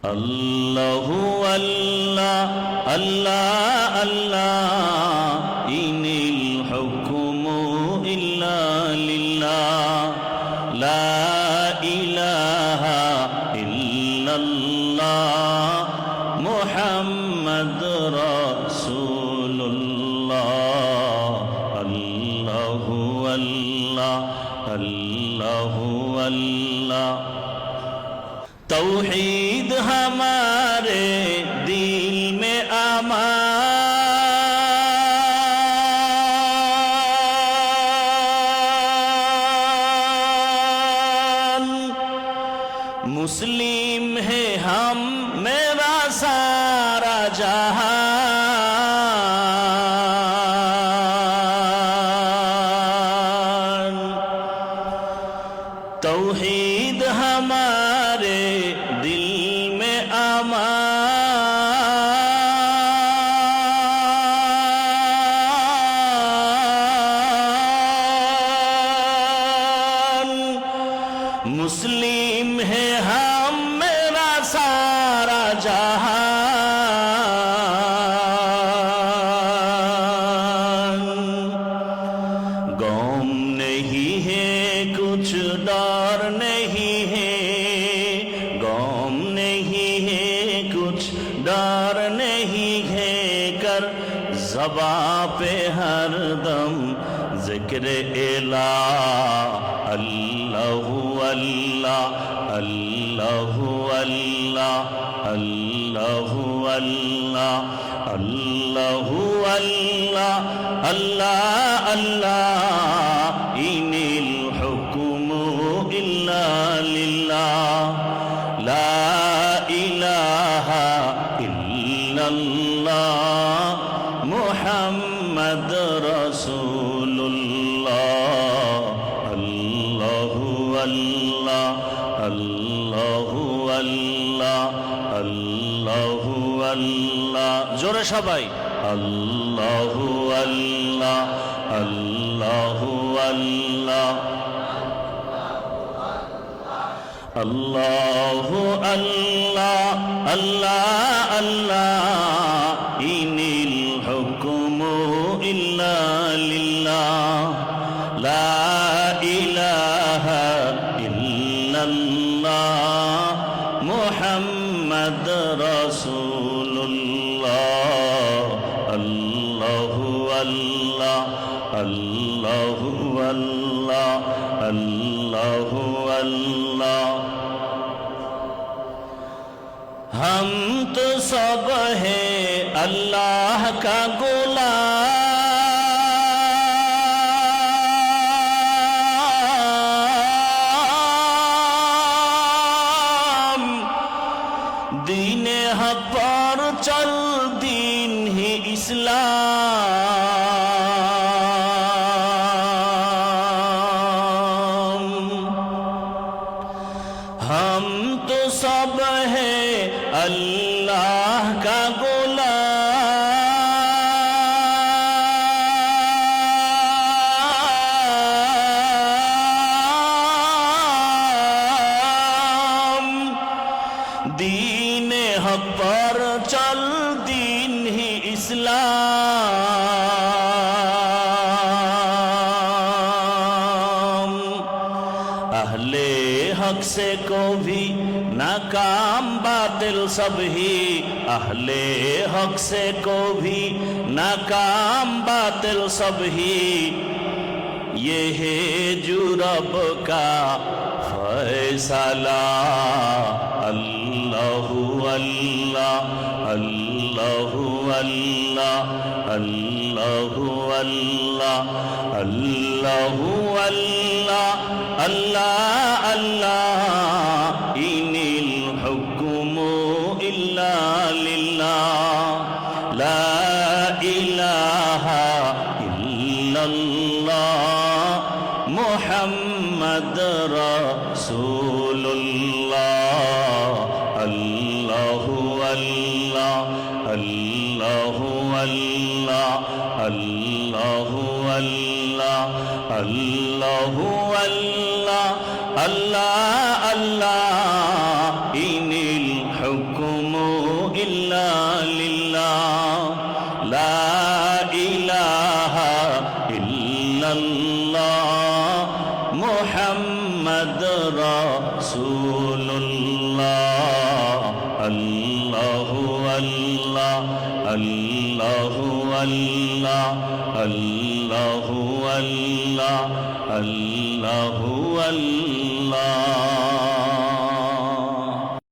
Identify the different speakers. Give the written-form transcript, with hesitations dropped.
Speaker 1: আল্লাহু আল্লাহ আল্লাহ আল্লাহ ইনিল হুকমু ইল্লা লিল্লাহ লা ইলাহা ইল্লাল্লাহ মুহাম্মাদুর রাসূলুল্লাহ আল্লাহু আল্লাহ আল্লাহু আল্লাহ तौहीद हमारे दिल में अमान मुस्लिम है हम मेरा सारा जहान तौहीद हमारे दिल में अमान मुस्लिम है हम मेरा सारा जहान गम नहीं है कुछ डर नहीं है गम नहीं है कुछ डर नहीं है कर ज़बा पे हर दम जिक्र इला अल्लाहु अल्लाह अल्लाहु अल्लाह अल्लाहु अल्लाह अल्लाहु अल्लाह अल्लाह अल्लाह इनिल हुक्मु इल्ला लिल्लाह ला इलाहा इल्लल्लाह मुहम्मद रसूलुल्लाह अल्लाहु अल्लाह अल्लाहु अल्लाह अल्लाहु अल्लाह जोरे सबाई अल्लाहु अल्लाह अल्लाहु अल्लाह अल्लाहु अल्लाह अल्लाह अल्लाह इनिल हुक्मु इल्ला लिल्लाह ला इलाहा इल्लल्लाह मुहम्मद रसूलुल्लाह अल्लाहु अल्लाह अल्लाहु अल्लाह अल्लाहु अल्लाह हम तो सब है अल्लाह का गुलाम दीने हक पर चल दीन ही इस्लाम हम तो सब है अल्लाह का गुलाम दीन हक पर चल दीन ही इस्लाम अहले हक से को भी नाकाम बातिल सब ही अहले हक से को भी नाकाम बातिल सब ही ये है जो रब का फैसला अल्लाहु अल्लाह अल्लाहु अल्लाह अल्लाहु अल्लाह अल्लाहु अल्लाह अल्लाह अल्लाह इनिल हुक्मु इल्ला लिल्लाह ला इलाहा इल्लल्लाह मुहम्मद रसूलुल्लाह अल्लाहु अल्लाह अल्लाहु अल्लाह अल्लाहु अल्लाह अल्लाहु अल्लाह अल्लाह अल्लाह इनिल हुक्म হুকমু ইল্লা লিল্লাহ লা ইলাহা ইল্লাল্লাহ মুহাম্মদ রাসূলুল্লাহ আল্লাহু আল্লাহ আল্লাহু আল্লাহ আল্লাহু আল্লাহ আল্লাহু আল্লাহ